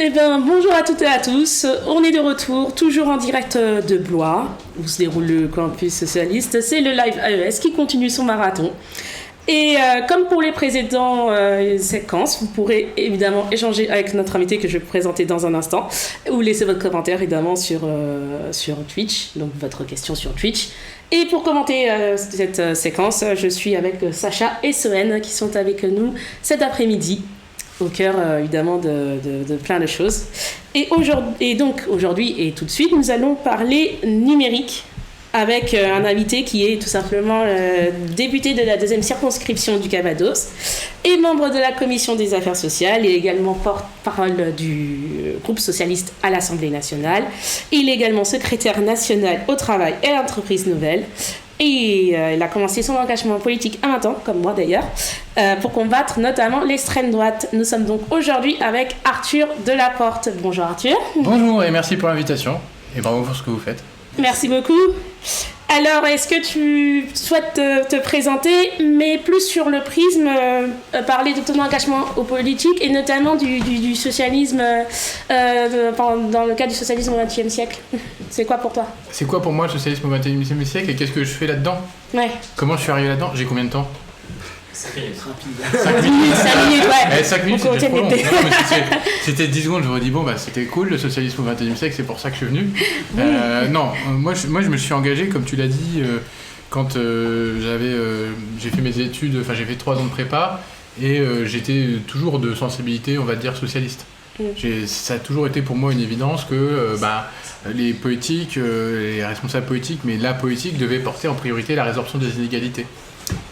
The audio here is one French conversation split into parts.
Eh bien, bonjour à toutes et à tous. On est de retour, toujours en direct de Blois, où se déroule le campus socialiste. C'est le Live AES qui continue son marathon. Et comme pour les précédentes séquences, vous pourrez évidemment échanger avec notre invité que je vais vous présenter dans un instant, ou laisser votre commentaire évidemment sur Twitch, donc votre question sur Twitch. Et pour commenter cette séquence, je suis avec Sacha et Sohen qui sont avec nous cet après-midi, au cœur évidemment de plein de choses. Et donc aujourd'hui et tout de suite, nous allons parler numérique avec un invité qui est tout simplement député de la 2e circonscription du Calvados et membre de la commission des affaires sociales et également porte-parole du groupe socialiste à l'Assemblée nationale. Il est également secrétaire national au travail et à l'entreprise nouvelle. Et il a commencé son engagement politique à 20 ans, comme moi d'ailleurs, pour combattre notamment l'extrême droite. Nous sommes donc aujourd'hui avec Arthur Delaporte. Bonjour Arthur. Bonjour et merci pour l'invitation et bravo pour ce que vous faites. Merci beaucoup. Alors, est-ce que tu souhaites te présenter, mais plus sur le prisme, parler de ton engagement au politique et notamment du socialisme, dans le cadre du socialisme au XXe siècle? C'est quoi pour toi? C'est quoi pour moi le socialisme au XXe siècle et qu'est-ce que je fais là-dedans? Ouais. Comment je suis arrivé là-dedans? J'ai combien de temps? 5 minutes, rapide. 5 minutes, 5 minutes, ouais. 5 minutes, c'était trop long. Non, mais c'était 10 secondes, j'aurais dit, bon, bah, c'était cool, le socialisme au XXe siècle, c'est pour ça que je suis venu. Non, moi, je me suis engagé, comme tu l'as dit, quand j'ai fait mes études, enfin, j'ai fait 3 ans de prépa, et j'étais toujours de sensibilité, on va dire, socialiste. Ça a toujours été pour moi une évidence que les politiques, les responsables politiques, mais la politique devait porter en priorité la résorption des inégalités.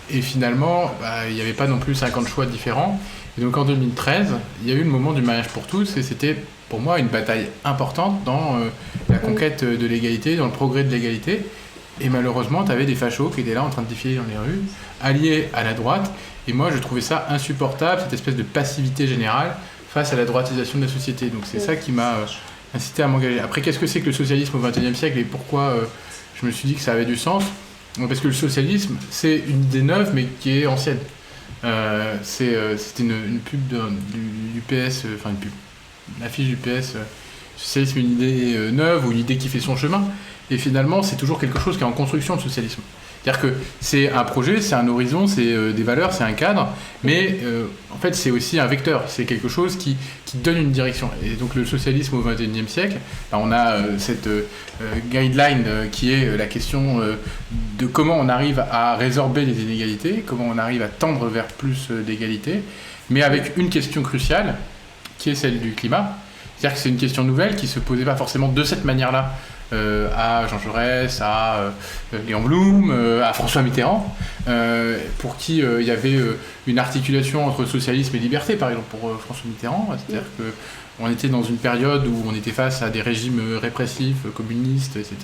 Et finalement, il n'y avait pas non plus 50 choix différents. Et donc en 2013, il y a eu le moment du mariage pour tous et c'était pour moi une bataille importante dans la conquête de l'égalité, dans le progrès de l'égalité. Et malheureusement, tu avais des fachos qui étaient là en train de défiler dans les rues, alliés à la droite. Et moi, je trouvais ça insupportable, cette espèce de passivité générale face à la droitisation de la société. Donc c'est ça qui m'a incité à m'engager. Après, qu'est-ce que c'est que le socialisme au XXe siècle et pourquoi je me suis dit que ça avait du sens? Parce que le socialisme, c'est une idée neuve, mais qui est ancienne. C'était une pub du PS, enfin une pub, l'affiche du PS, socialisme, une idée neuve ou une idée qui fait son chemin. Et finalement, c'est toujours quelque chose qui est en construction, le socialisme. C'est-à-dire que c'est un projet, c'est un horizon, c'est des valeurs, c'est un cadre, mais en fait, c'est aussi un vecteur, c'est quelque chose qui donne une direction. Et donc le socialisme au XXIe siècle, on a cette guideline qui est la question de comment on arrive à résorber les inégalités, comment on arrive à tendre vers plus d'égalité, mais avec une question cruciale, qui est celle du climat. C'est-à-dire que c'est une question nouvelle qui ne se posait pas forcément de cette manière-là. À Jean Jaurès, à Léon Blum, à François Mitterrand, pour qui il y avait une articulation entre socialisme et liberté, par exemple pour François Mitterrand, c'est-à-dire qu'on était dans une période où on était face à des régimes répressifs, communistes, etc.,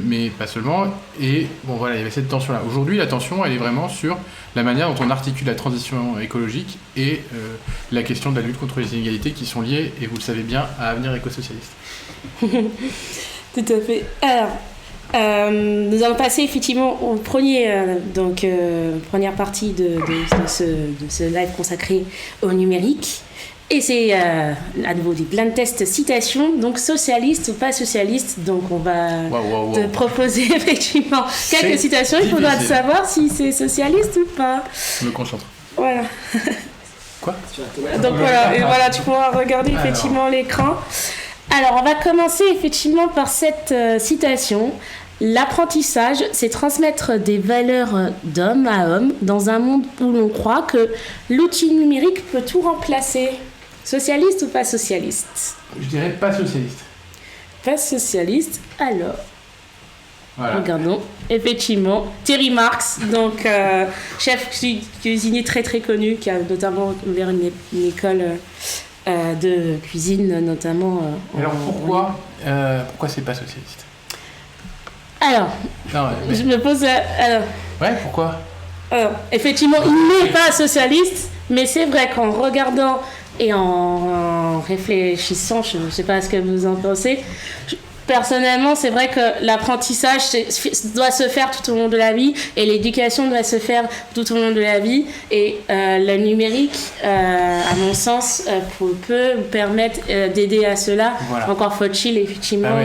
mais pas seulement, et bon voilà, il y avait cette tension-là. Aujourd'hui, la tension, elle est vraiment sur la manière dont on articule la transition écologique et la question de la lutte contre les inégalités qui sont liées, et vous le savez bien, à Avenir écosocialiste. Tout à fait. Alors, nous allons passer effectivement au première partie de ce live consacré au numérique. Et c'est à nouveau des blind test citations, donc socialiste ou pas socialiste. Donc on va te proposer effectivement quelques citations. Il faudra savoir si c'est socialiste ou pas. Je me concentre. Voilà. Quoi? Donc voilà, tu pourras regarder effectivement l'écran. Alors, on va commencer effectivement par cette citation. L'apprentissage, c'est transmettre des valeurs d'homme à homme dans un monde où l'on croit que l'outil numérique peut tout remplacer. Socialiste ou pas socialiste? Je dirais pas socialiste. Pas socialiste, alors. Voilà. Regardons. Effectivement, Thierry Marx, donc chef cuisinier très très connu, qui a notamment ouvert une école de cuisine, notamment. Alors pourquoi c'est pas socialiste? Alors, je me pose. Ouais, pourquoi? Effectivement, il n'est pas socialiste, mais c'est vrai qu'en regardant et en réfléchissant, je ne sais pas ce que vous en pensez, Personnellement, c'est vrai que l'apprentissage doit se faire tout au long de la vie et l'éducation doit se faire tout au long de la vie. Et le numérique, à mon sens, peut vous permettre d'aider à cela. Voilà. Encore faut-il effectivement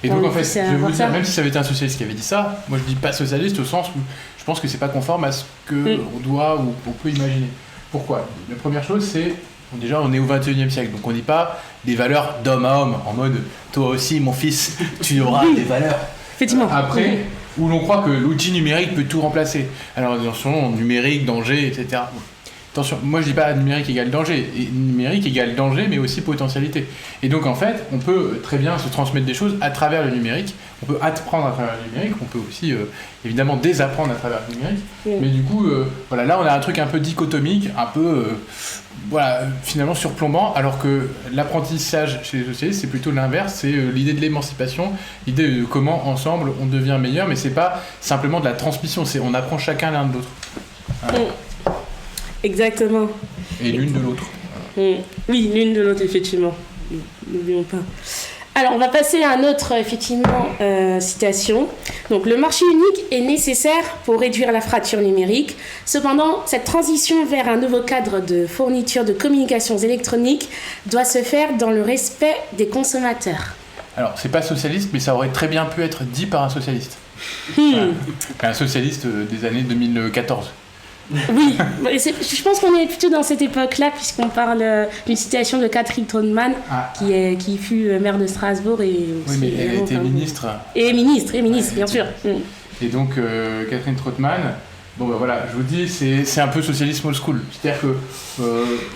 Et donc en fait, je vais vous dire, même si ça avait été un socialiste qui avait dit ça, moi je dis pas socialiste au sens où je pense que c'est pas conforme à ce qu'on doit ou on peut imaginer. Pourquoi ? La première chose, c'est déjà on est au 21e siècle, donc on dit pas des valeurs d'homme à homme, en mode toi aussi mon fils, tu auras des valeurs. Effectivement. Après, où l'on croit que l'outil numérique peut tout remplacer. Alors attention, numérique, danger, etc. Attention, moi je dis pas numérique égale danger, et numérique égale danger mais aussi potentialité. Et donc en fait, on peut très bien se transmettre des choses à travers le numérique, on peut apprendre à travers le numérique, on peut aussi évidemment désapprendre à travers le numérique, mais du coup, voilà, là on a un truc un peu dichotomique, un peu finalement surplombant, alors que l'apprentissage chez les socialistes c'est plutôt l'inverse, c'est l'idée de l'émancipation, l'idée de comment ensemble on devient meilleur, mais c'est pas simplement de la transmission, c'est on apprend chacun l'un de l'autre. Voilà. Exactement. Et l'une de l'autre. Oui, l'une de l'autre, effectivement. N'oublions pas. Alors, on va passer à une autre, effectivement, citation. Donc, le marché unique est nécessaire pour réduire la fracture numérique. Cependant, cette transition vers un nouveau cadre de fourniture de communications électroniques doit se faire dans le respect des consommateurs. Alors, c'est pas socialiste, mais ça aurait très bien pu être dit par un socialiste. Voilà. Un socialiste des années 2014. Oui, je pense qu'on est plutôt dans cette époque-là, puisqu'on parle d'une citation de Catherine Trautmann, qui fut maire de Strasbourg. Et aussi, oui, mais elle était ministre. Et ministre, bien sûr. Et donc, Catherine Trautmann, bon ben voilà, je vous dis, c'est un peu socialisme old school. C'est-à-dire que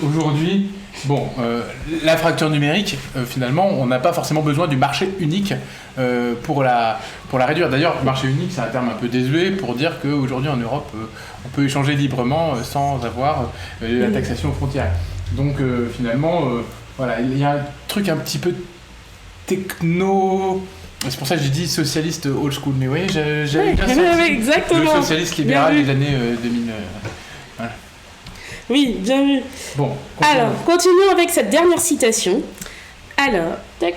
aujourd'hui, la fracture numérique, finalement, on n'a pas forcément besoin du marché unique pour la réduire. D'ailleurs, le marché unique, c'est un terme un peu désuet pour dire qu'aujourd'hui en Europe, on peut échanger librement sans avoir la taxation aux frontières. Donc finalement, voilà, il y a un truc un petit peu techno... C'est pour ça que j'ai dit socialiste old school, mais oui, j'avais bien senti exactement. le socialiste libéral des années 2000. Voilà. Oui, bien vu. Bon, alors, continuons avec cette dernière citation. Alors, tac.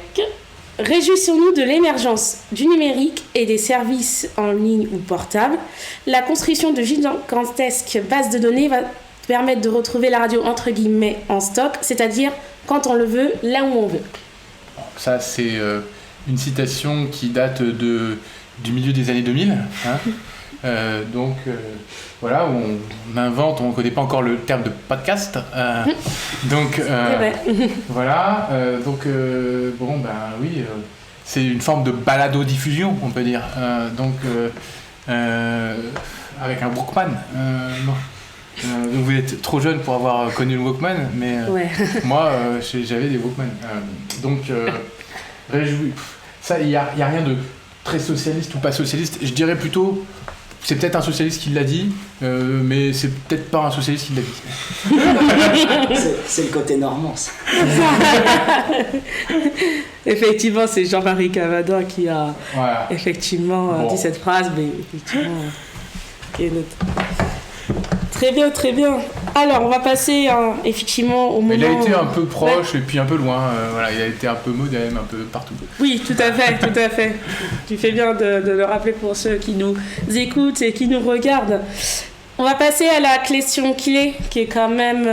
Réjouissons-nous de l'émergence du numérique et des services en ligne ou portables. La construction de gigantesques bases de données va permettre de retrouver la radio entre guillemets en stock, c'est-à-dire quand on le veut, là où on veut. Ça, c'est une citation qui date du milieu des années 2000. Donc, voilà, on invente, on ne connaît pas encore le terme de podcast. Donc, voilà. Donc, oui, c'est une forme de balado-diffusion, on peut dire. Donc, avec un Walkman. Donc vous êtes trop jeune pour avoir connu le Walkman, mais moi, j'avais des Walkman. Donc, ça, il n'y a rien de très socialiste ou pas socialiste. Je dirais plutôt... C'est peut-être un socialiste qui l'a dit, mais c'est peut-être pas un socialiste qui l'a dit. C'est le côté normand, ça. Effectivement, c'est Jean-Marie Cavada qui a effectivement dit cette phrase, mais effectivement, qui est notre... Très bien. Alors, on va passer effectivement au moment... Il a été un peu proche et puis un peu loin. Il a été un peu modem, un peu partout. Oui, tout à fait. Tu fais bien de le rappeler pour ceux qui nous écoutent et qui nous regardent. On va passer à la question clé, qui est quand même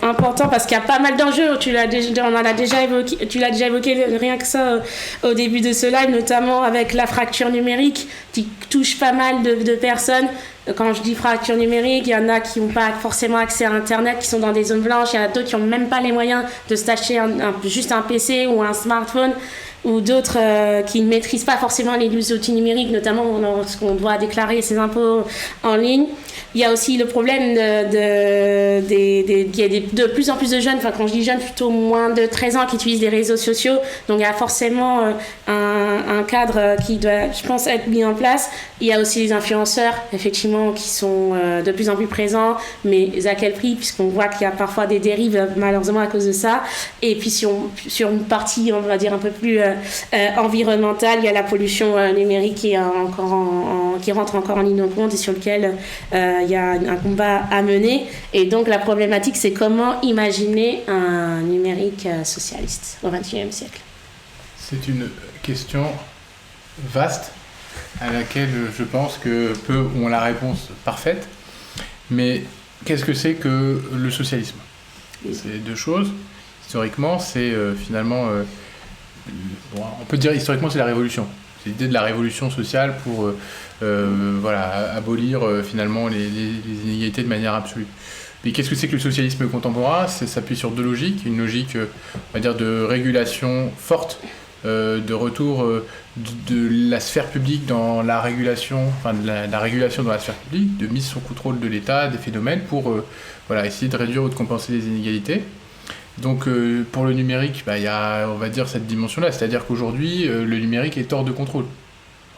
important parce qu'il y a pas mal d'enjeux. Tu l'as déjà évoqué rien que ça au début de ce live, notamment avec la fracture numérique qui touche pas mal de personnes. Quand je dis fracture numérique, il y en a qui n'ont pas forcément accès à Internet, qui sont dans des zones blanches. Il y en a d'autres qui n'ont même pas les moyens de se acheter juste un PC ou un smartphone, ou d'autres qui ne maîtrisent pas forcément les outils numériques, notamment lorsqu'on doit déclarer ses impôts en ligne. Il y a aussi le problème qu'il y a de plus en plus de jeunes, enfin quand je dis jeunes, plutôt moins de 13 ans qui utilisent les réseaux sociaux. Donc il y a forcément un cadre qui doit, je pense, être mis en place. Il y a aussi les influenceurs, effectivement, qui sont de plus en plus présents, mais à quel prix, puisqu'on voit qu'il y a parfois des dérives, malheureusement, à cause de ça. Et puis sur une partie, on va dire, un peu plus environnementale, il y a la pollution numérique qui rentre encore en ligne de compte et sur lequel il y a un combat à mener. Et donc la problématique, c'est comment imaginer un numérique socialiste au XXIe siècle. C'est une question vaste à laquelle je pense que peu ont la réponse parfaite. Mais qu'est-ce que c'est que le socialisme ? C'est deux choses. Historiquement, c'est finalement... on peut dire historiquement, c'est la révolution. C'est l'idée de la révolution sociale pour abolir finalement les inégalités de manière absolue. Mais qu'est-ce que c'est que le socialisme contemporain ? Ça s'appuie sur deux logiques. Une logique, on va dire, de régulation forte, de retour de la sphère publique dans la régulation, la régulation dans la sphère publique, de mise sous contrôle de l'État, des phénomènes pour essayer de réduire ou de compenser les inégalités. Donc pour le numérique, il y a, on va dire, cette dimension-là, c'est-à-dire qu'aujourd'hui, le numérique est hors de contrôle.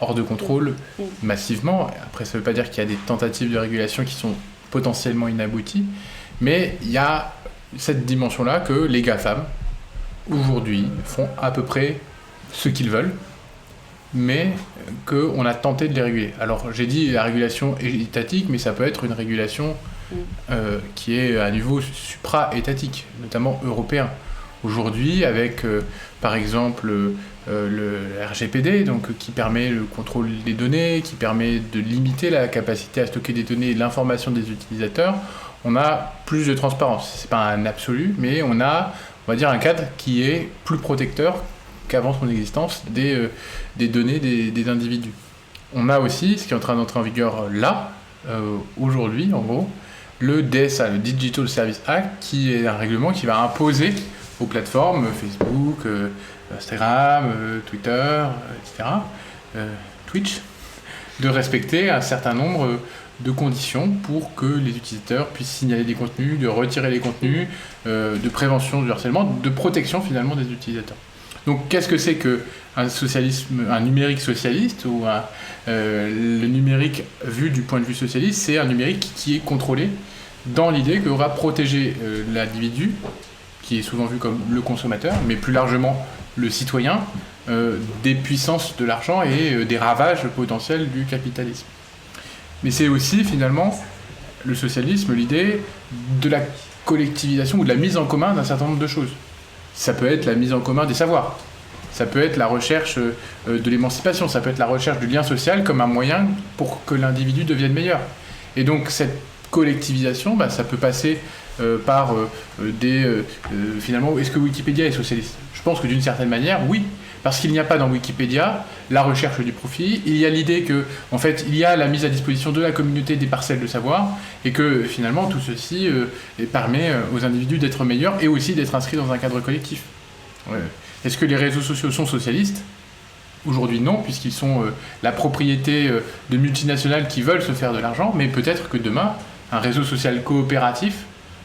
Hors de contrôle massivement. Après, ça ne veut pas dire qu'il y a des tentatives de régulation qui sont potentiellement inabouties, mais il y a cette dimension-là que les GAFAM, aujourd'hui, font à peu près ce qu'ils veulent, mais qu'on a tenté de les réguler. Alors, j'ai dit la régulation étatique, mais ça peut être une régulation qui est à niveau supra-étatique, notamment européen. Aujourd'hui, avec, par exemple, le RGPD, donc, qui permet le contrôle des données, qui permet de limiter la capacité à stocker des données et l'information des utilisateurs, on a plus de transparence. C'est pas un absolu, mais on a, on va dire, un cadre qui est plus protecteur qu'avant son existence des données des individus. On a aussi, ce qui est en train d'entrer en vigueur là, aujourd'hui, en gros, le DSA, le Digital Service Act, qui est un règlement qui va imposer aux plateformes, Facebook, Instagram, Twitter, etc., Twitch, de respecter un certain nombre de conditions pour que les utilisateurs puissent signaler des contenus, de retirer les contenus, de prévention du harcèlement, de protection finalement des utilisateurs. Donc qu'est-ce que c'est qu'un socialisme, un numérique socialiste ou le numérique vu du point de vue socialiste, c'est un numérique qui est contrôlé dans l'idée qu'on va protéger l'individu, qui est souvent vu comme le consommateur, mais plus largement le citoyen, des puissances de l'argent et des ravages potentiels du capitalisme. Mais c'est aussi finalement le socialisme, l'idée de la collectivisation ou de la mise en commun d'un certain nombre de choses. Ça peut être la mise en commun des savoirs, ça peut être la recherche de l'émancipation, ça peut être la recherche du lien social comme un moyen pour que l'individu devienne meilleur. Et donc cette collectivisation, ça peut passer par finalement, est-ce que Wikipédia est socialiste ? Je pense que d'une certaine manière, oui. Parce qu'il n'y a pas dans Wikipédia la recherche du profit, il y a l'idée que, en fait, il y a la mise à disposition de la communauté des parcelles de savoir, et que finalement tout ceci permet aux individus d'être meilleurs et aussi d'être inscrits dans un cadre collectif. Est-ce que les réseaux sociaux sont socialistes ? Aujourd'hui non, puisqu'ils sont la propriété de multinationales qui veulent se faire de l'argent, mais peut-être que demain, un réseau social coopératif,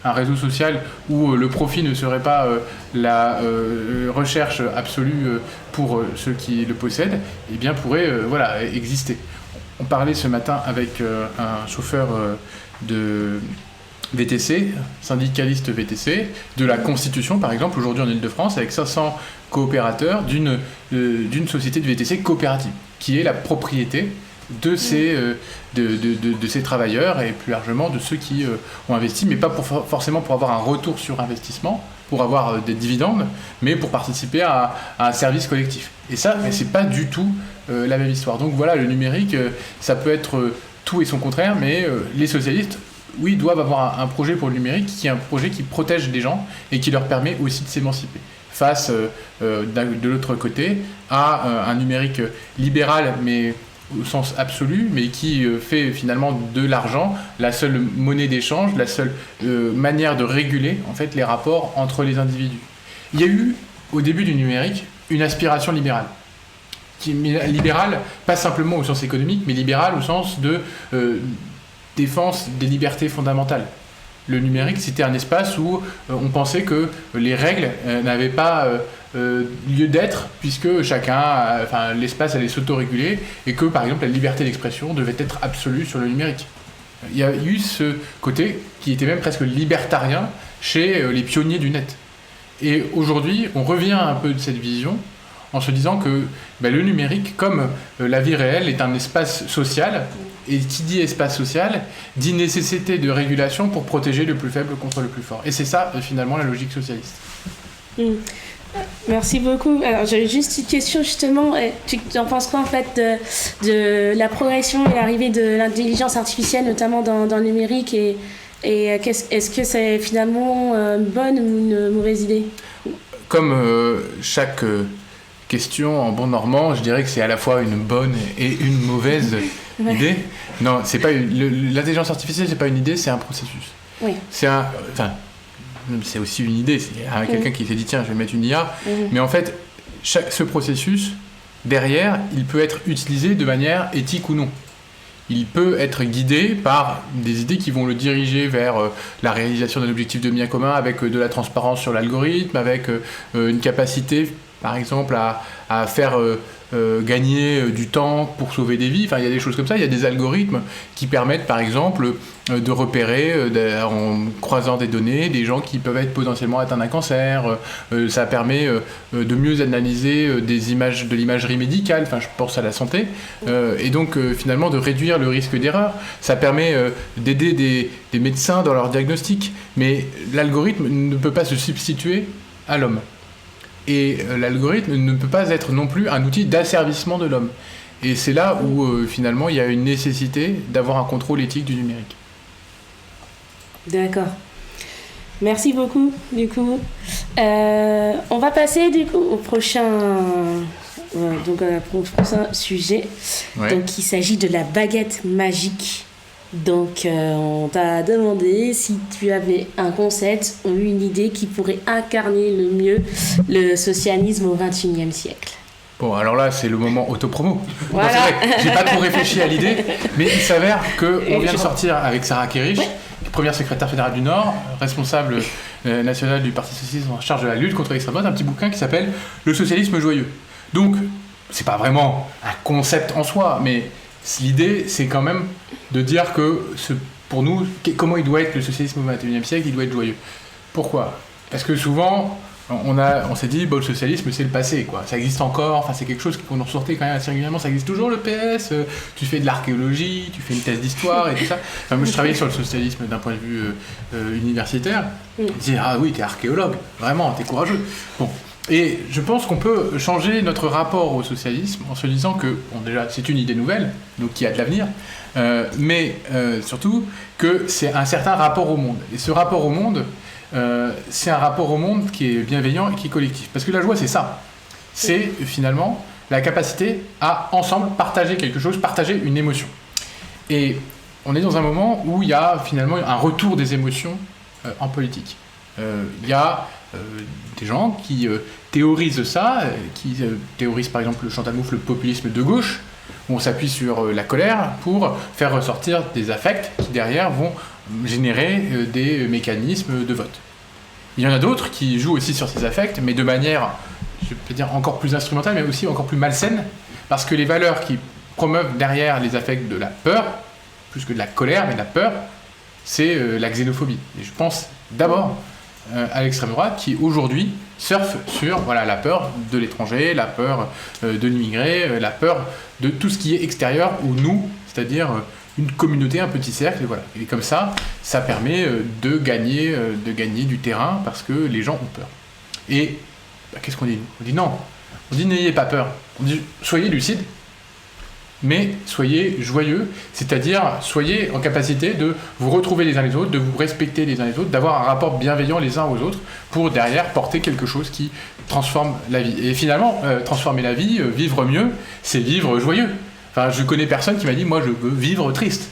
un réseau social où le profit ne serait pas la recherche absolue pour ceux qui le possèdent, eh bien pourrait exister. On parlait ce matin avec un chauffeur de VTC, syndicaliste VTC, de la Constitution par exemple, aujourd'hui en Île-de-France, avec 500 coopérateurs d'une société de VTC coopérative, qui est la propriété de ces travailleurs et plus largement de ceux qui ont investi, mais pas forcément pour avoir un retour sur investissement, pour avoir des dividendes, mais pour participer à un service collectif. Et ça, c'est pas du tout la même histoire. Donc voilà, le numérique, ça peut être tout et son contraire, mais les socialistes, oui, doivent avoir un projet pour le numérique qui est un projet qui protège les gens et qui leur permet aussi de s'émanciper face, de l'autre côté, à un numérique libéral, mais au sens absolu, mais qui fait finalement de l'argent la seule monnaie d'échange, la seule manière de réguler en fait les rapports entre les individus. Il y a eu au début du numérique une aspiration libérale. Libérale, pas simplement au sens économique, mais libérale au sens de défense des libertés fondamentales. Le numérique, c'était un espace où on pensait que les règles n'avaient pas lieu d'être, puisque l'espace allait s'autoréguler, et que, par exemple, la liberté d'expression devait être absolue sur le numérique. Il y a eu ce côté qui était même presque libertarien chez les pionniers du net. Et aujourd'hui, on revient un peu de cette vision en se disant que le numérique, comme la vie réelle, est un espace social. Et qui dit espace social, dit nécessité de régulation pour protéger le plus faible contre le plus fort. Et c'est ça, finalement, la logique socialiste. Merci beaucoup. Alors, j'avais juste une question justement. Tu en penses quoi en fait de la progression et l'arrivée de l'intelligence artificielle, notamment dans le numérique est-ce que c'est finalement une bonne ou une mauvaise idée? Comme chaque question en bon normand, je dirais que c'est à la fois une bonne et une mauvaise idée. Non, c'est pas l'intelligence artificielle, c'est pas une idée, c'est un processus. Oui. C'est aussi une idée. C'est quelqu'un qui s'est dit tiens, je vais mettre une IA. Mais en fait, ce processus derrière, il peut être utilisé de manière éthique ou non. Il peut être guidé par des idées qui vont le diriger vers la réalisation d'un objectif de bien commun avec de la transparence sur l'algorithme, avec une capacité, par exemple, à faire gagner du temps pour sauver des vies. Enfin, il y a des choses comme ça. Il y a des algorithmes qui permettent, par exemple, de repérer, en croisant des données, des gens qui peuvent être potentiellement atteints d'un cancer. Ça permet de mieux analyser des images, de l'imagerie médicale. Enfin, je pense à la santé. Et donc, finalement, de réduire le risque d'erreur. Ça permet d'aider des médecins dans leur diagnostic. Mais l'algorithme ne peut pas se substituer à l'homme. Et l'algorithme ne peut pas être non plus un outil d'asservissement de l'homme. Et c'est là où finalement il y a une nécessité d'avoir un contrôle éthique du numérique. D'accord. Merci beaucoup, du coup. On va passer du coup au prochain sujet. Ouais. Donc il s'agit de la baguette magique. Donc, on t'a demandé si tu avais un concept ou une idée qui pourrait incarner le mieux le socialisme au XXIe siècle. Bon, alors là, c'est le moment autopromo. Voilà. Non, c'est vrai, j'ai pas trop réfléchi à l'idée, mais il s'avère qu'on vient de sortir avec Sarah Kerish, première secrétaire fédérale du Nord, responsable nationale du Parti socialiste en charge de la lutte contre l'extrême droite, un petit bouquin qui s'appelle « Le socialisme joyeux ». Donc, c'est pas vraiment un concept en soi, mais l'idée, c'est quand même de dire que, pour nous, comment il doit être le socialisme au XXIe siècle, il doit être joyeux. Pourquoi ? Parce que souvent, on s'est dit, le socialisme, c'est le passé, quoi. Ça existe encore, enfin, c'est quelque chose qu'on en sortait quand même assez régulièrement, ça existe toujours le PS, tu fais de l'archéologie, tu fais une thèse d'histoire et tout ça. Enfin, moi, je travaillais sur le socialisme d'un point de vue universitaire. Je disais, ah oui, t'es archéologue, vraiment, t'es courageux. Bon. Et je pense qu'on peut changer notre rapport au socialisme en se disant que, bon, déjà, c'est une idée nouvelle, donc qui a de l'avenir, mais surtout que c'est un certain rapport au monde. Et ce rapport au monde, c'est un rapport au monde qui est bienveillant et qui est collectif. Parce que la joie, c'est ça. C'est finalement la capacité à, ensemble, partager quelque chose, partager une émotion. Et on est dans un moment où il y a finalement un retour des émotions en politique. Il y a des gens qui théorisent ça, qui théorisent par exemple le Chantal Mouffe, le populisme de gauche, où on s'appuie sur la colère pour faire ressortir des affects qui derrière vont générer des mécanismes de vote. Il y en a d'autres qui jouent aussi sur ces affects, mais de manière, je peux dire, encore plus instrumentale, mais aussi encore plus malsaine, parce que les valeurs qui promeuvent derrière les affects de la peur, plus que de la colère, mais de la peur, c'est la xénophobie. Et je pense d'abord à l'extrême droite qui aujourd'hui surfe sur la peur de l'étranger, la peur de l'immigré, la peur de tout ce qui est extérieur ou nous, c'est-à-dire une communauté, un petit cercle, et voilà. Et comme ça permet de gagner du terrain parce que les gens ont peur. Et qu'est-ce qu'on dit ? On dit non, on dit n'ayez pas peur, on dit soyez lucides, mais soyez joyeux, c'est-à-dire soyez en capacité de vous retrouver les uns les autres, de vous respecter les uns les autres, d'avoir un rapport bienveillant les uns aux autres pour derrière porter quelque chose qui transforme la vie. Et finalement, transformer la vie, vivre mieux, c'est vivre joyeux. Enfin, je connais personne qui m'a dit « moi je veux vivre triste ».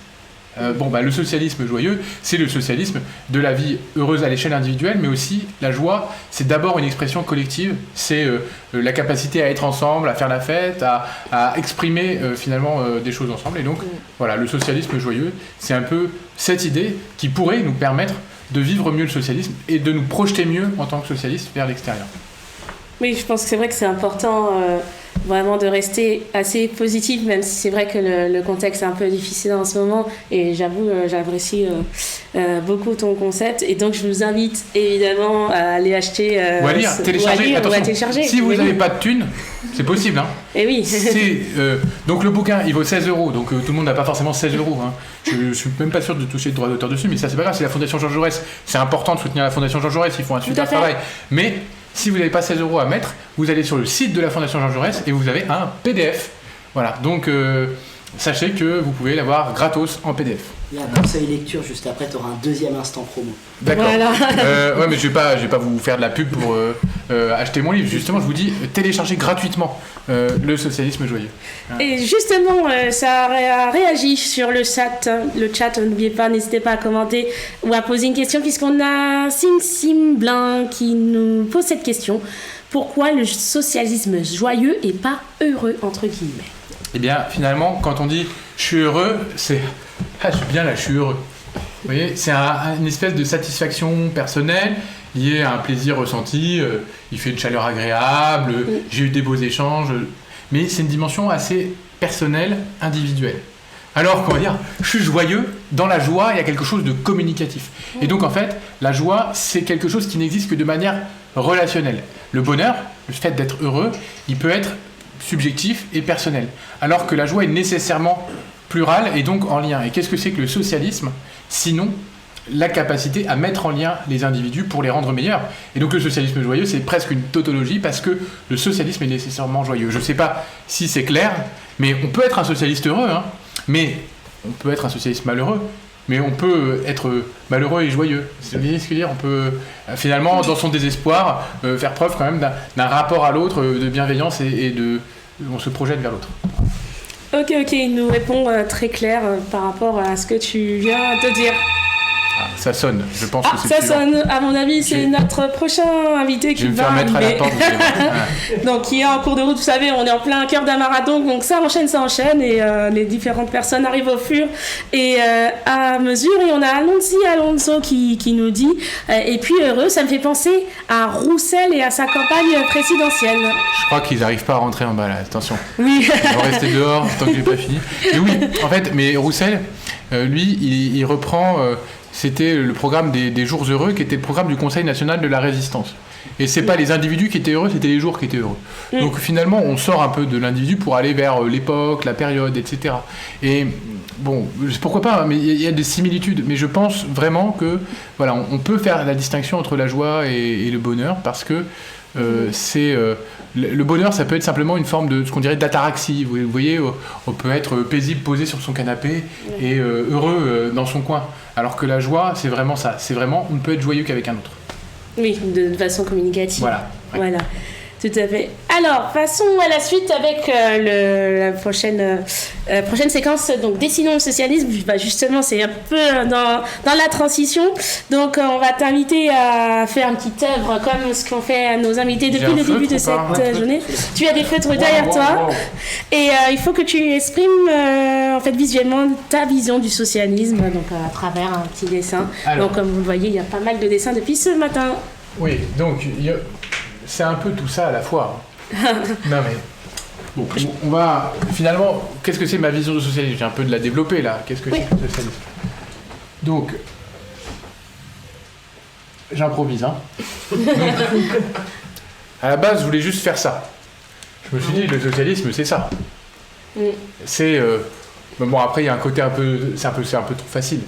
Le socialisme joyeux, c'est le socialisme de la vie heureuse à l'échelle individuelle, mais aussi la joie, c'est d'abord une expression collective, c'est la capacité à être ensemble, à faire la fête, à exprimer finalement des choses ensemble. Et donc, voilà, le socialisme joyeux, c'est un peu cette idée qui pourrait nous permettre de vivre mieux le socialisme et de nous projeter mieux en tant que socialistes vers l'extérieur. Oui, je pense que c'est vrai que c'est important vraiment de rester assez positif, même si c'est vrai que le contexte est un peu difficile en ce moment. Et j'avoue, j'apprécie beaucoup ton concept. Et donc, je vous invite évidemment à aller acheter... ou à lire, télécharger. Ou à télécharger. Si vous n'avez pas de thunes, c'est possible. Hein. Et oui. Donc, le bouquin, il vaut 16 €. Donc, tout le monde n'a pas forcément 16 €. Hein. Je ne suis même pas sûr de toucher le droit d'auteur dessus, mais ça, c'est pas grave. C'est la Fondation Georges Jaurès. C'est important de soutenir la Fondation Georges Jaurès. Ils font un super travail. Mais Si vous n'avez pas 16 € à mettre, vous allez sur le site de la Fondation Jean Jaurès et vous avez un PDF. Voilà, donc sachez que vous pouvez l'avoir gratos en PDF. Il y a un conseil lecture juste après, tu auras un deuxième instant promo. D'accord. Voilà. Ouais, mais je vais pas vous faire de la pub pour acheter mon livre. Justement, je vous dis, téléchargez gratuitement Le Socialisme Joyeux. Et justement, ça a réagi sur le chat. N'oubliez pas, n'hésitez pas à commenter ou à poser une question, puisqu'on a Sim Blin qui nous pose cette question. Pourquoi le socialisme joyeux et pas heureux, entre guillemets? Eh bien, finalement, quand on dit je suis heureux, c'est ah, je suis bien là, je suis heureux. Vous voyez, c'est une espèce de satisfaction personnelle liée à un plaisir ressenti. Il fait une chaleur agréable, j'ai eu des beaux échanges, mais c'est une dimension assez personnelle, individuelle. Alors qu'on va dire, je suis joyeux, dans la joie, il y a quelque chose de communicatif. Et donc en fait, la joie, c'est quelque chose qui n'existe que de manière relationnelle. Le bonheur, le fait d'être heureux, il peut être subjectif et personnel. Alors que la joie est nécessairement plurale et donc en lien. Et qu'est-ce que c'est que le socialisme, sinon la capacité à mettre en lien les individus pour les rendre meilleurs. Et donc le socialisme joyeux, c'est presque une tautologie parce que le socialisme est nécessairement joyeux. Je ne sais pas si c'est clair, mais on peut être un socialiste heureux, hein, mais on peut être un socialiste malheureux, mais on peut être malheureux et joyeux. C'est ce que je veux dire. On peut finalement, dans son désespoir, faire preuve quand même d'un rapport à l'autre, de bienveillance et on se projette vers l'autre. Ok, il nous répond très clair par rapport à ce que tu viens de dire. Ah, ça sonne, je pense que c'est ça suivant. sonne, à mon avis, c'est notre prochain invité qui Je vais me va faire mettre arriver. à la porte. Vous allez voir. Donc, qui est en cours de route, vous savez, on est en plein cœur d'un marathon, donc ça enchaîne, et les différentes personnes arrivent au fur et à mesure. Et on a Alonso qui nous dit, et puis heureux, ça me fait penser à Roussel et à sa campagne présidentielle. Je crois qu'ils n'arrivent pas à rentrer en bas là, attention. Oui. Ils vont rester dehors tant que j'ai pas fini. Mais oui, en fait, mais Roussel, lui, il reprend, c'était le programme des jours heureux, qui était le programme du Conseil national de la résistance. Et c'est pas les individus qui étaient heureux, c'était les jours qui étaient heureux. Donc finalement, on sort un peu de l'individu pour aller vers l'époque, la période, etc. Et bon, pourquoi pas, hein, mais il y a des similitudes. Mais je pense vraiment que, voilà, on peut faire la distinction entre la joie et le bonheur, parce que le bonheur, ça peut être simplement une forme de ce qu'on dirait d'ataraxie. Vous voyez, on peut être paisible, posé sur son canapé et heureux dans son coin. Alors que la joie, c'est vraiment ça. C'est vraiment, on ne peut être joyeux qu'avec un autre. Oui, de façon communicative. Voilà. Ouais. Voilà, tout à fait. Alors, passons à la suite avec la prochaine séquence. Donc, dessinons le socialisme. Bah, justement, c'est un peu dans la transition. Donc, on va t'inviter à faire une petite œuvre comme ce qu'on fait à nos invités depuis le début de cette journée. Tu as des feutres derrière toi. Et il faut que tu exprimes en fait visuellement ta vision du socialisme, donc à travers un petit dessin. Alors. Donc, comme vous le voyez, il y a pas mal de dessins depuis ce matin. Oui, donc c'est un peu tout ça à la fois. Non mais bon, on va finalement. Qu'est-ce que c'est ma vision du socialisme? J'ai un peu de la développer là. Qu'est-ce que c'est que le socialisme? Donc, j'improvise, hein. Donc, à la base, je voulais juste faire ça. Je me suis dit, le socialisme, c'est ça. C'est bon, après il y a un côté un peu, c'est un peu trop facile.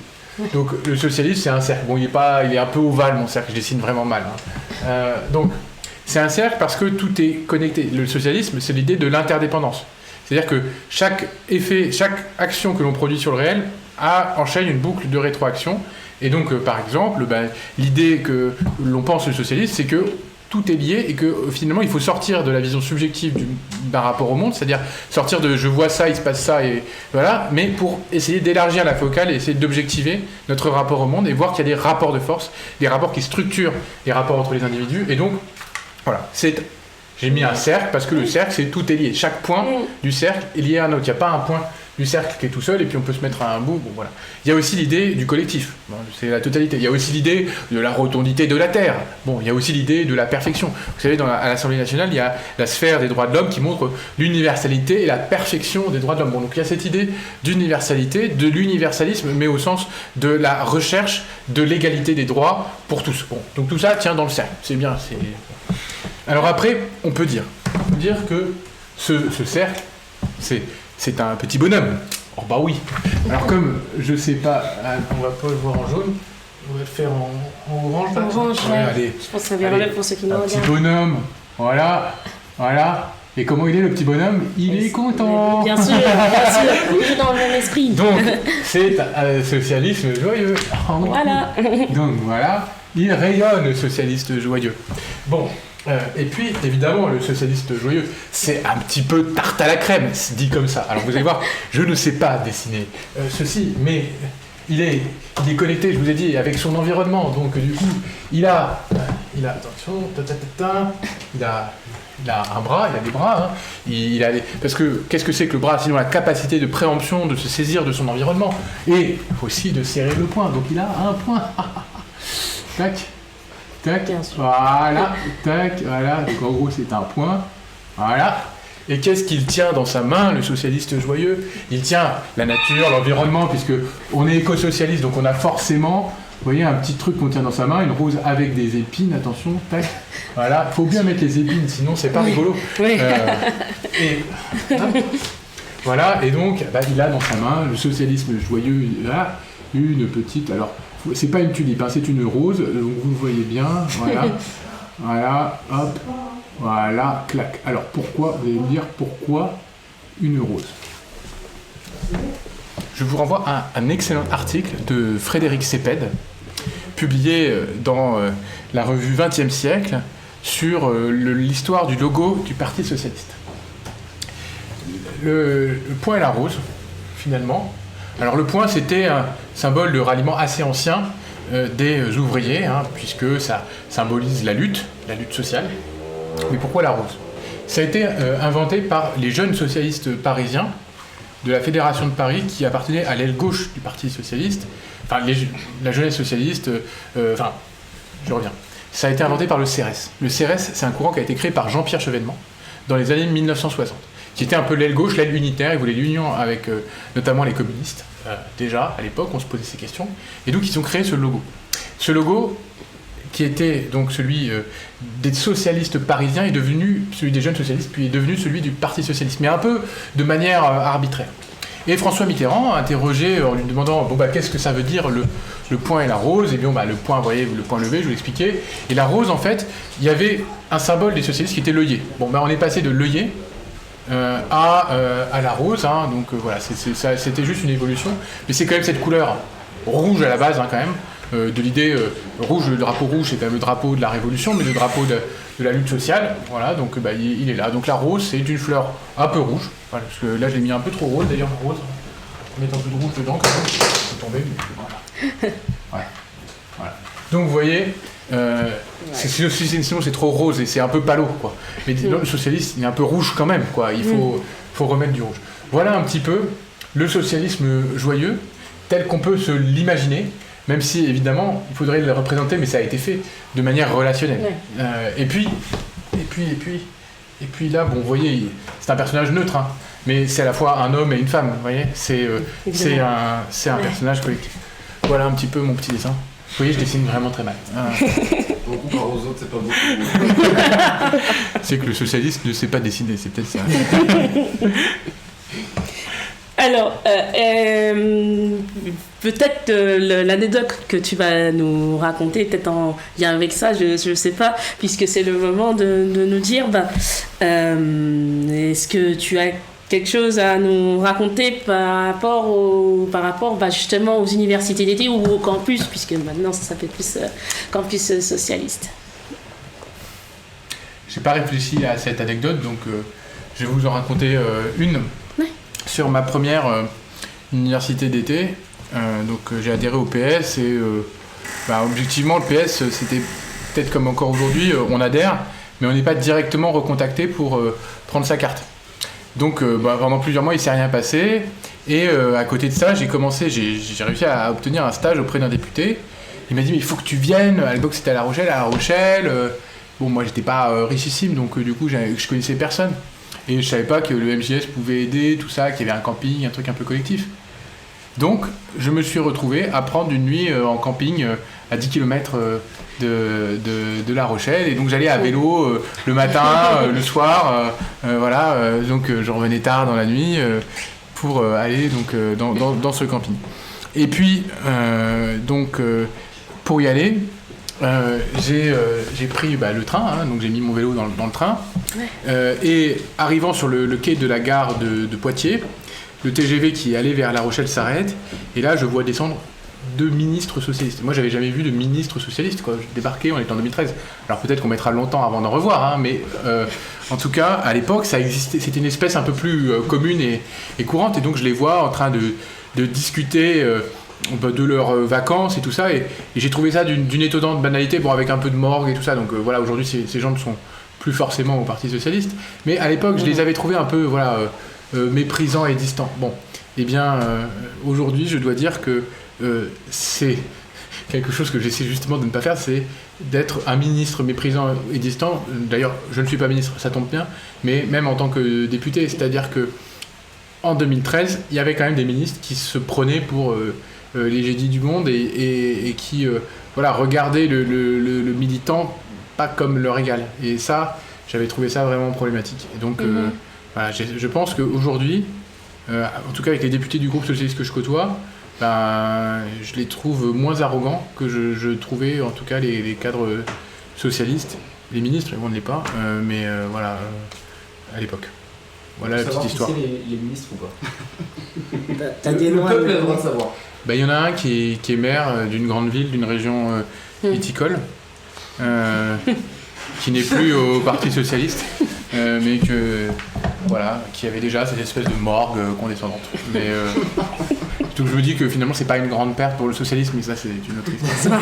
Donc le socialisme, c'est un cercle. Bon, il est un peu ovale mon cercle. Je dessine vraiment mal. Hein. Donc c'est un cercle parce que tout est connecté. Le socialisme, c'est l'idée de l'interdépendance. C'est-à-dire que chaque effet, chaque action que l'on produit sur le réel enchaîne une boucle de rétroaction. Et donc, par exemple, l'idée que l'on pense le socialisme, c'est que tout est lié et que finalement il faut sortir de la vision subjective d'un rapport au monde, c'est-à-dire sortir de je vois ça, il se passe ça, et voilà, mais pour essayer d'élargir la focale et essayer d'objectiver notre rapport au monde et voir qu'il y a des rapports de force, des rapports qui structurent les rapports entre les individus. Et donc, voilà, j'ai mis un cercle parce que le cercle, c'est tout est lié. Chaque point du cercle est lié à un autre. Il n'y a pas un point du cercle qui est tout seul et puis on peut se mettre à un bout. Bon, voilà. Il y a aussi l'idée du collectif. Bon, c'est la totalité. Il y a aussi l'idée de la rotondité de la Terre. Bon, il y a aussi l'idée de la perfection. Vous savez, à l'Assemblée nationale, il y a la sphère des droits de l'homme qui montre l'universalité et la perfection des droits de l'homme. Bon, donc il y a cette idée d'universalité, de l'universalisme, mais au sens de la recherche de l'égalité des droits pour tous. Bon, donc tout ça tient dans le cercle. C'est bien. Alors après, on peut dire que ce cercle, c'est un petit bonhomme. Oh bah oui. Alors comme je sais pas, on va pas le voir en jaune, On va le faire en orange. Là. Orange, ouais. Allez. Je pense que ça verra pour ceux qui nous un regardent. Petit bonhomme, voilà. Et comment il est le petit bonhomme? Il est content. Bien sûr, il est dans le même esprit. Donc, c'est un socialisme joyeux. Voilà. Donc voilà, il rayonne le socialiste joyeux. Bon, et puis évidemment, le socialiste joyeux, c'est un petit peu tarte à la crème, c'est dit comme ça. Alors vous allez voir, je ne sais pas dessiner ceci, mais il est connecté, je vous ai dit, avec son environnement. Donc du coup, il a attention, il a un bras, il a des bras, hein. Parce que qu'est-ce que c'est que le bras? Sinon la capacité de préemption, de se saisir de son environnement, et aussi de serrer le poing. Donc il a un poing. Tac, tac, voilà, tac, voilà. Donc en gros c'est un point, voilà. Et qu'est-ce qu'il tient dans sa main, le socialiste joyeux? Il tient la nature, l'environnement, puisque on est éco-socialiste, donc on a forcément... Vous voyez, un petit truc qu'on tient dans sa main, une rose avec des épines, attention, tac. Voilà, il faut bien mettre les épines, sinon c'est pas rigolo. Oui. Voilà, et donc, il a dans sa main, le socialisme joyeux, il a une petite... Alors, c'est pas une tulipe, hein, c'est une rose, donc vous le voyez bien, voilà. Voilà, hop, voilà, clac. Alors, pourquoi, vous allez me dire, pourquoi une rose? Je vous renvoie à un excellent article de Frédéric Seped, publié dans la revue 20e siècle, sur l'histoire du logo du Parti socialiste. Le point et la rose, finalement. Alors le point, c'était un symbole de ralliement assez ancien des ouvriers, hein, puisque ça symbolise la lutte sociale. Mais pourquoi la rose? Ça a été inventé par les jeunes socialistes parisiens de la Fédération de Paris, qui appartenait à l'aile gauche du Parti socialiste, enfin la jeunesse socialiste, je reviens. Ça a été inventé par le CRS. Le CRS, c'est un courant qui a été créé par Jean-Pierre Chevènement dans les années 1960, qui était un peu l'aile gauche, l'aile unitaire. Ils voulaient l'union avec notamment les communistes. Déjà, à l'époque, on se posait ces questions. Et donc, ils ont créé ce logo. Ce logo, qui était donc celui des socialistes parisiens, est devenu celui des jeunes socialistes, puis est devenu celui du Parti socialiste, mais un peu de manière arbitraire. Et François Mitterrand, interrogé en lui demandant qu'est-ce que ça veut dire le point et la rose, et bien le point, vous voyez, le point levé, je vous l'expliquais, et la rose, en fait, il y avait un symbole des socialistes qui était l'œillet. On est passé de l'œillet à la rose, hein, donc voilà, c'était juste une évolution, mais c'est quand même cette couleur rouge à la base, hein, quand même, de l'idée rouge, le drapeau rouge c'est quand même le drapeau de la révolution, mais le drapeau de la lutte sociale, voilà, donc il est là. Donc la rose, c'est une fleur un peu rouge, voilà, parce que là je l'ai mis un peu trop rose, d'ailleurs rose, on met un peu de rouge dedans, quand même, ça peut tomber, voilà. Voilà. Donc vous voyez, sinon c'est trop rose et c'est un peu palo, quoi. Mais le socialiste, il est un peu rouge quand même, quoi, il faut remettre du rouge. Voilà un petit peu le socialisme joyeux, tel qu'on peut se l'imaginer, même si évidemment il faudrait le représenter, mais ça a été fait de manière relationnelle. Ouais. Et puis là, vous voyez, c'est un personnage neutre, hein, mais c'est à la fois un homme et une femme, vous voyez, c'est un personnage collectif. Voilà un petit peu mon petit dessin. Vous voyez, je dessine vraiment très mal. Beaucoup par aux autres, c'est pas beaucoup. C'est que le socialiste ne sait pas dessiner, c'est peut-être ça. Alors, peut-être l'anecdote que tu vas nous raconter, peut-être en lien avec ça, je ne sais pas, puisque c'est le moment de nous dire, est-ce que tu as quelque chose à nous raconter par rapport justement aux universités d'été ou au campus, puisque maintenant ça s'appelle plus campus socialiste. J'ai pas réfléchi à cette anecdote, donc je vais vous en raconter une. Ouais. Sur ma première université d'été. Donc j'ai adhéré au PS et objectivement le PS c'était peut-être comme encore aujourd'hui, on adhère, mais on n'est pas directement recontacté pour prendre sa carte. Donc pendant plusieurs mois il ne s'est rien passé, et à côté de ça j'ai réussi à obtenir un stage auprès d'un député. Il m'a dit mais il faut que tu viennes, à l'époque c'était à La Rochelle, moi j'étais pas richissime, donc du coup je connaissais personne, et je savais pas que le MJS pouvait aider, tout ça, qu'il y avait un camping, un truc un peu collectif. Donc je me suis retrouvé à prendre une nuit en camping à 10 km de La Rochelle, et donc j'allais à vélo le matin, le soir, donc je revenais tard dans la nuit pour aller donc dans ce camping. Et puis pour y aller, j'ai pris le train, hein, donc j'ai mis mon vélo dans le train. Et arrivant sur le quai de la gare de Poitiers, le TGV qui allait vers La Rochelle s'arrête. Et là, je vois descendre 2 ministres socialistes. Moi, j'avais jamais vu de ministre socialiste, quoi. Je débarquais, on était en 2013. Alors peut-être qu'on mettra longtemps avant d'en revoir, hein, mais en tout cas, à l'époque, ça existait. C'était une espèce un peu plus commune et courante. Et donc, je les vois en train de discuter de leurs vacances et tout ça. Et j'ai trouvé ça d'une étonnante banalité, bon, avec un peu de morgue et tout ça. Donc voilà, aujourd'hui, ces gens ne sont plus forcément au Parti socialiste. Mais à l'époque, je les avais trouvés un peu, méprisants et distants. Bon, eh bien, aujourd'hui, je dois dire que c'est quelque chose que j'essaie justement de ne pas faire, c'est d'être un ministre méprisant et distant. D'ailleurs, je ne suis pas ministre, ça tombe bien, mais même en tant que député, c'est-à-dire que en 2013, il y avait quand même des ministres qui se prenaient pour les génies du monde et qui regardaient le militant pas comme leur égal. Et ça, j'avais trouvé ça vraiment problématique. Et donc, je pense qu'aujourd'hui, en tout cas avec les députés du groupe socialiste que je côtoie, je les trouve moins arrogants que je trouvais en tout cas les cadres socialistes, les ministres, on ne l'est pas, à l'époque. Voilà la petite histoire. Qui c'est les ministres ou pas? T'as des Le noms peuple a le droit de savoir. Il y en a un qui est maire d'une grande ville, d'une région viticole, qui n'est plus au Parti Socialiste, mais qui avait déjà cette espèce de morgue condescendante. Mais donc je me dis que finalement c'est pas une grande perte pour le socialisme, mais ça c'est une autre histoire.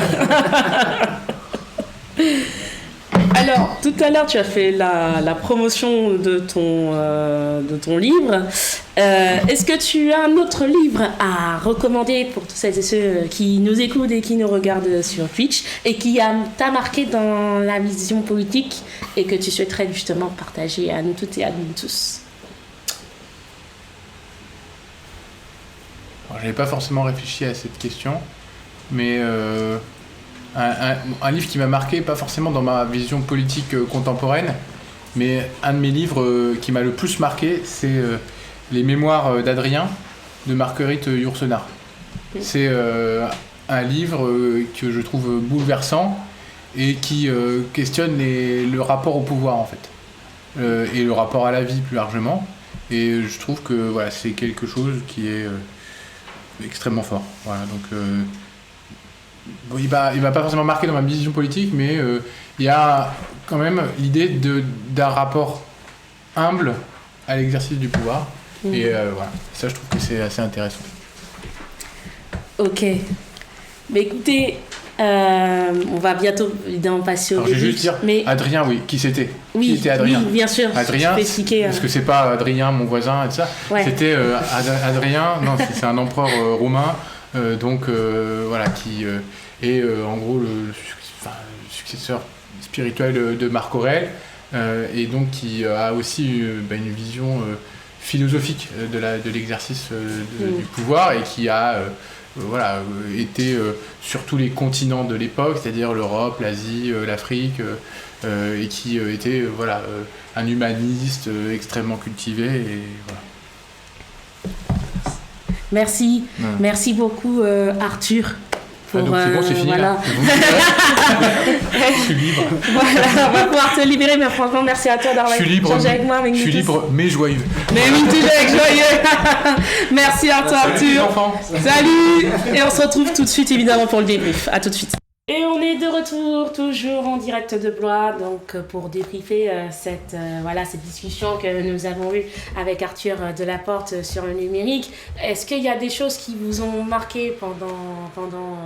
Alors, tout à l'heure, tu as fait la promotion de ton livre. Est-ce que tu as un autre livre à recommander pour tous celles et ceux qui nous écoutent et qui nous regardent sur Twitch et qui t'a marqué dans la vision politique et que tu souhaiterais justement partager à nous toutes et à nous tous? Je n'avais pas forcément réfléchi à cette question, mais un livre qui m'a marqué, pas forcément dans ma vision politique contemporaine, mais un de mes livres qui m'a le plus marqué, c'est Les Mémoires d'Adrien de Marguerite Yourcenar. C'est un livre que je trouve bouleversant et qui questionne le rapport au pouvoir en fait, et le rapport à la vie plus largement. Et je trouve que c'est quelque chose qui est extrêmement fort. Voilà, donc il m'a pas forcément marqué dans ma vision politique, mais il y a quand même l'idée d'un rapport humble à l'exercice du pouvoir. Et ça, je trouve que c'est assez intéressant. Ok. Mais écoutez, on va bientôt évidemment passer au Alors, je vais début. juste dire, Mais... Adrien, qui c'était? Oui, qui était Adrien? Oui, bien sûr. Adrien, parce que c'est pas Adrien, mon voisin, et tout ça. Ouais. C'était Adrien, non, c'est un empereur romain, qui est en gros le successeur spirituel de Marc Aurèle, et donc qui a aussi une vision philosophique de l'exercice du pouvoir, et qui a été sur tous les continents de l'époque, c'est-à-dire l'Europe, l'Asie, l'Afrique, et qui était un humaniste extrêmement cultivé. Et voilà. Merci. Ouais. Merci beaucoup Arthur. Donc c'est bon, c'est fini là. Je suis libre. Voilà, on va pouvoir te libérer, mais franchement, merci à toi d'avoir échangé avec moi. Je suis libre, mais joyeux. Mais oui, toujours avec joyeux. Merci à toi, Arthur. Les enfants. Salut. Et on se retrouve tout de suite, évidemment, pour le débrief. À tout de suite. Et on est de retour, toujours en direct de Blois, donc pour débriefer cette discussion que nous avons eue avec Arthur Delaporte sur le numérique. Est-ce qu'il y a des choses qui vous ont marqué pendant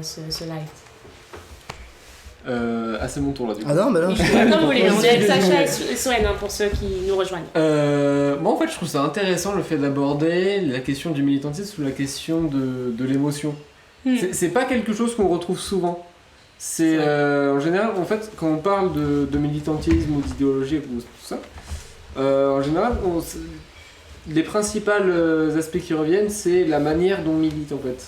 ce live? C'est mon tour là du coup. Ah non, mais là, Comme vous voulez, on est avec Sacha et Soren pour ceux qui nous rejoignent. Moi en fait je trouve ça intéressant le fait d'aborder la question du militantisme sous la question de l'émotion. C'est pas quelque chose qu'on retrouve souvent. C'est en général, en fait, quand on parle de militantisme ou d'idéologie ou tout ça, en général, les principaux aspects qui reviennent, c'est la manière dont on milite en fait.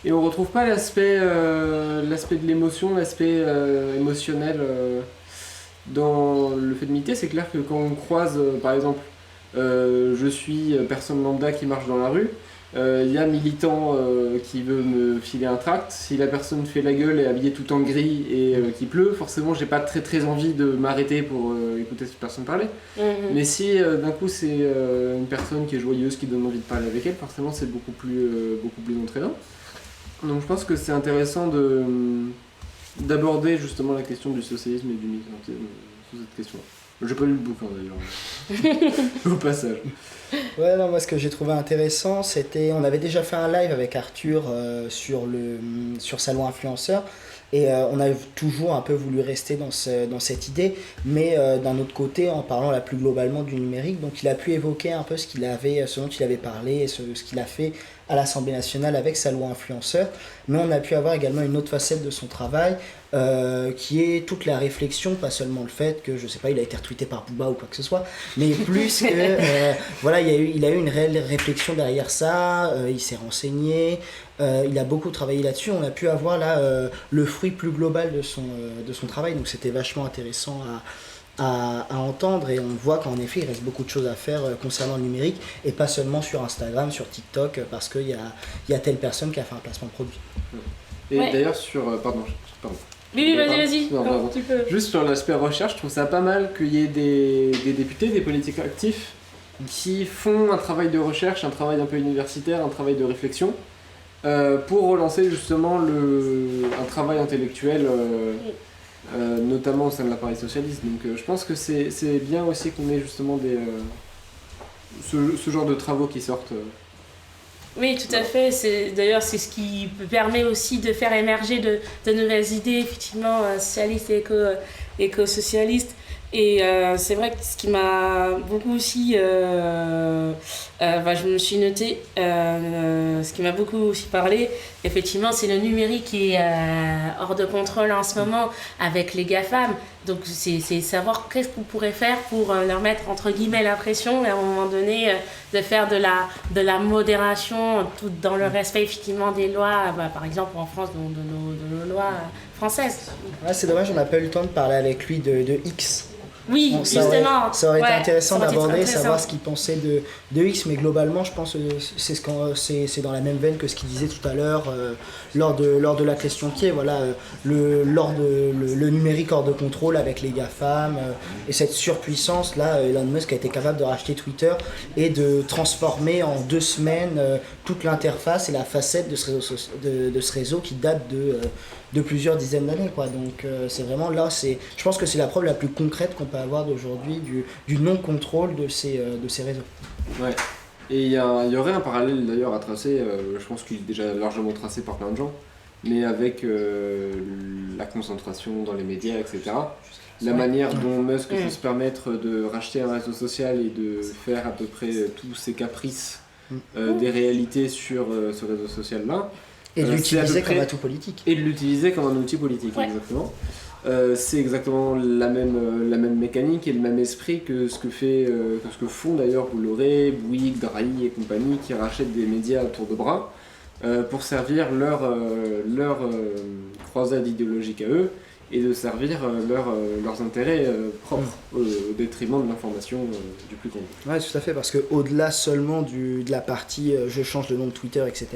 Et on retrouve pas l'aspect de l'émotion, l'aspect émotionnel dans le fait de militer. C'est clair que quand on croise, par exemple, je suis personne lambda qui marche dans la rue, Il y a militant qui veut me filer un tract. Si la personne fait la gueule et est habillée tout en gris et qu'il pleut, forcément j'ai pas très envie de m'arrêter pour écouter cette personne parler. Mais si d'un coup c'est une personne qui est joyeuse, qui donne envie de parler avec elle, forcément c'est beaucoup plus entraînant. Donc je pense que c'est intéressant d'aborder justement la question du socialisme et du militantisme sous cette question-là. J'ai pas lu le bouquin d'ailleurs, au passage. Ouais, non, moi ce que j'ai trouvé intéressant, c'était, on avait déjà fait un live avec Arthur sur Salon Influenceur, et on a toujours un peu voulu rester dans cette idée, mais d'un autre côté en parlant là plus globalement du numérique. Donc il a pu évoquer un peu ce dont il avait parlé et ce qu'il a fait à l'Assemblée nationale avec Salon Influenceur, mais on a pu avoir également une autre facette de son travail, qui est toute la réflexion, pas seulement le fait que, je sais pas, il a été retweeté par Booba ou quoi que ce soit, mais plus que, voilà, il a eu une réelle réflexion derrière ça, il s'est renseigné, il a beaucoup travaillé là-dessus, on a pu avoir là le fruit plus global de son travail, donc c'était vachement intéressant à entendre, et on voit qu'en effet il reste beaucoup de choses à faire concernant le numérique, et pas seulement sur Instagram, sur TikTok, parce qu'il y a telle personne qui a fait un placement de produit. Et Ouais. d'ailleurs pardon. Oui, vas-y. Non, Non, pardon. tu peux. Juste sur l'aspect recherche, je trouve ça pas mal qu'il y ait des députés, des politiques actifs qui font un travail de recherche, un travail un peu universitaire, un travail de réflexion, pour relancer justement un travail intellectuel, notamment au sein de l'appareil socialiste. Donc je pense que c'est bien aussi qu'on ait justement ce genre de travaux qui sortent. Oui, tout à fait. D'ailleurs, c'est ce qui permet aussi de faire émerger de nouvelles idées, effectivement, socialistes et éco-socialistes. Et c'est vrai que ce qui m'a beaucoup aussi... je me suis noté, ce qui m'a beaucoup aussi parlé, effectivement, c'est le numérique qui est hors de contrôle en ce moment avec les GAFAM. Donc c'est savoir qu'est-ce qu'on pourrait faire pour leur mettre entre guillemets la pression, et à un moment donné de faire de la modération, tout dans le respect effectivement des lois, par exemple en France, de nos lois françaises. Ouais, c'est dommage, on n'a pas eu le temps de parler avec lui de X. Oui, Bon, justement. ça aurait été Ouais, intéressant ça aurait été d'aborder, intéressant. savoir ce qu'il pensait de X, mais globalement, je pense que c'est dans la même veine que ce qu'il disait tout à l'heure lors de la question qui est, voilà, le numérique hors de contrôle avec les GAFAM, et cette surpuissance, là, Elon Musk a été capable de racheter Twitter et de transformer en 2 semaines toute l'interface et la facette de ce réseau qui date de plusieurs dizaines d'années, quoi. Donc c'est vraiment là, je pense que c'est la preuve la plus concrète qu'on peut avoir d'aujourd'hui du non-contrôle de ces réseaux. Ouais. Et il y aurait un parallèle d'ailleurs à tracer, je pense qu'il est déjà largement tracé par plein de gens, mais avec la concentration dans les médias, etc. La manière dont Musk peut se permettre de racheter un réseau social et de faire à peu près tous ses caprices des réalités sur ce réseau social-là. Et de c'est à l'utiliser peu près- comme atout politique. Et de l'utiliser comme un outil politique, Ouais. exactement. C'est exactement la même mécanique et le même esprit que ce que font d'ailleurs Bolloré, Bouygues, Drahi et compagnie, qui rachètent des médias à tour de bras pour servir leur croisade idéologique à eux et de servir leurs intérêts propres au détriment de l'information du plus grand. Ouais, tout à fait, parce qu'au-delà seulement de la partie je change le nom de Twitter, etc.,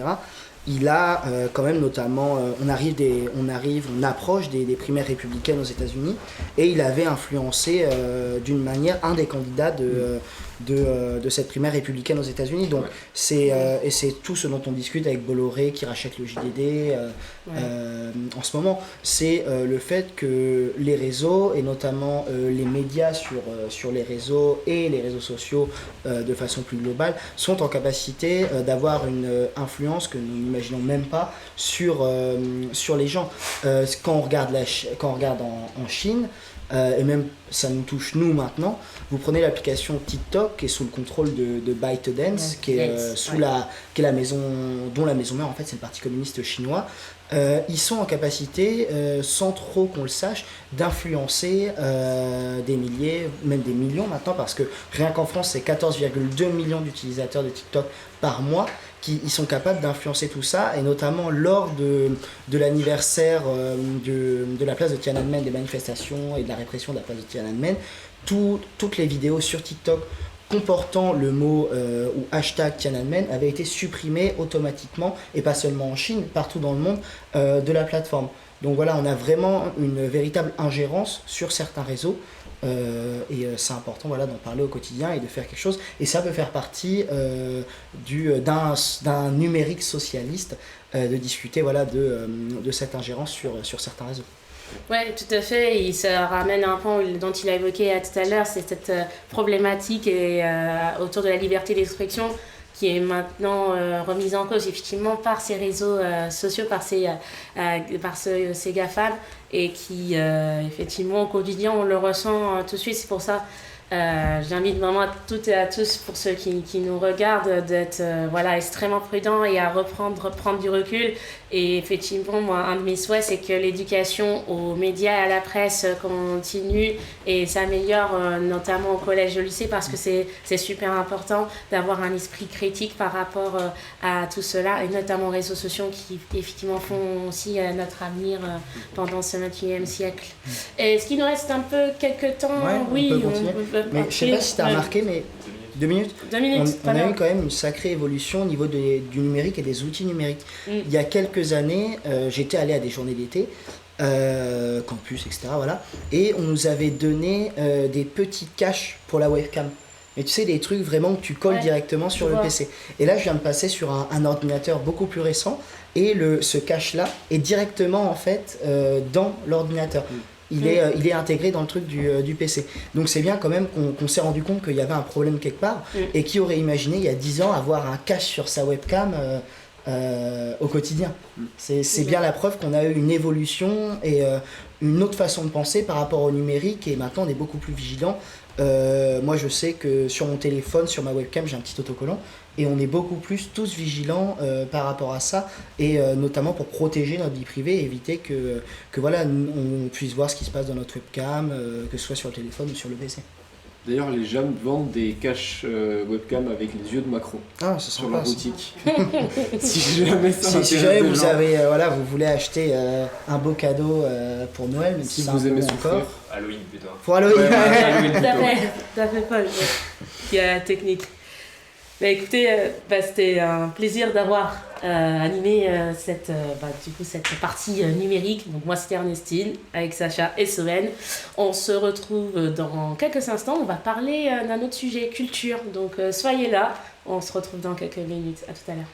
il a quand même notamment, on approche des primaires républicaines aux États-Unis, et il avait influencé d'une manière un des candidats de cette primaire républicaine aux États-Unis. Donc et c'est tout ce dont on discute avec Bolloré qui rachète le JDD en ce moment, c'est le fait que les réseaux et notamment les médias sur les réseaux et les réseaux sociaux de façon plus globale sont en capacité d'avoir une influence que nous n'imaginons même pas sur les gens. Quand on regarde en Chine, et même ça nous touche nous maintenant, vous prenez l'application TikTok qui est sous le contrôle de ByteDance, qui est qui est la maison dont la maison mère en fait c'est le parti communiste chinois. Ils sont en capacité, sans trop qu'on le sache, d'influencer des milliers, même des millions maintenant, parce que rien qu'en France c'est 14,2 millions d'utilisateurs de TikTok par mois. Ils sont capables d'influencer tout ça, et notamment lors de l'anniversaire de la place de Tiananmen, des manifestations et de la répression de la place de Tiananmen, toutes les vidéos sur TikTok comportant le mot ou hashtag Tiananmen avait été supprimé automatiquement, et pas seulement en Chine, partout dans le monde, de la plateforme. Donc voilà, on a vraiment une véritable ingérence sur certains réseaux. C'est important voilà, d'en parler au quotidien et de faire quelque chose. Et ça peut faire partie d'un numérique socialiste, de discuter voilà, de cette ingérence sur certains réseaux. Oui, tout à fait. Et ça ramène à un point dont il a évoqué tout à l'heure, c'est cette problématique autour de la liberté d'expression qui est maintenant remise en cause effectivement par ces réseaux sociaux, par ces GAFAM, et qui effectivement au quotidien on le ressent tout de suite. C'est pour ça j'invite vraiment à toutes et à tous, pour ceux qui nous regardent, d'être voilà, extrêmement prudents et à prendre du recul. Et effectivement, moi, un de mes souhaits, c'est que l'éducation aux médias et à la presse continue et s'améliore, notamment au collège et au lycée, parce que c'est super important d'avoir un esprit critique par rapport à tout cela, et notamment aux réseaux sociaux qui effectivement font aussi notre avenir pendant ce 21e siècle. Est-ce qu'il nous reste un peu quelques temps? Oui, on peut continuer. Mais je sais pas si tu as remarqué, mais 2 minutes. 2 minutes. On a eu quand même une sacrée évolution au niveau du numérique et des outils numériques. Il y a quelques années, j'étais allé à des journées d'été, campus, etc. Voilà, et on nous avait donné des petits caches pour la webcam. Mais tu sais, des trucs vraiment que tu colles directement sur le PC. Et là, je viens de passer sur un ordinateur beaucoup plus récent, et ce cache-là est directement en fait dans l'ordinateur. Il est intégré dans le truc du PC. Donc c'est bien quand même qu'on s'est rendu compte qu'il y avait un problème quelque part, et qui aurait imaginé il y a 10 ans avoir un cache sur sa webcam au quotidien. C'est bien la preuve qu'on a eu une évolution et une autre façon de penser par rapport au numérique, et maintenant on est beaucoup plus vigilant. Moi je sais que sur mon téléphone, sur ma webcam, j'ai un petit autocollant, et on est beaucoup plus tous vigilants par rapport à ça, et notamment pour protéger notre vie privée et éviter que voilà, on puisse voir ce qui se passe dans notre webcam, que ce soit sur le téléphone ou sur le PC. D'ailleurs, les gens vendent des caches webcam avec les yeux de Macron sur leur boutique. Si jamais vous avez, vous voulez acheter un beau cadeau pour Noël, même si vous aimez souffrir. Halloween plutôt. Pour Halloween. T'as fait Paul, qui a la technique. Bah écoutez, c'était un plaisir d'avoir animé cette partie numérique. Donc moi c'était Ernestine avec Sacha et Sowen. On se retrouve dans quelques instants. On va parler d'un autre sujet, culture. Donc soyez là. On se retrouve dans quelques minutes. À tout à l'heure.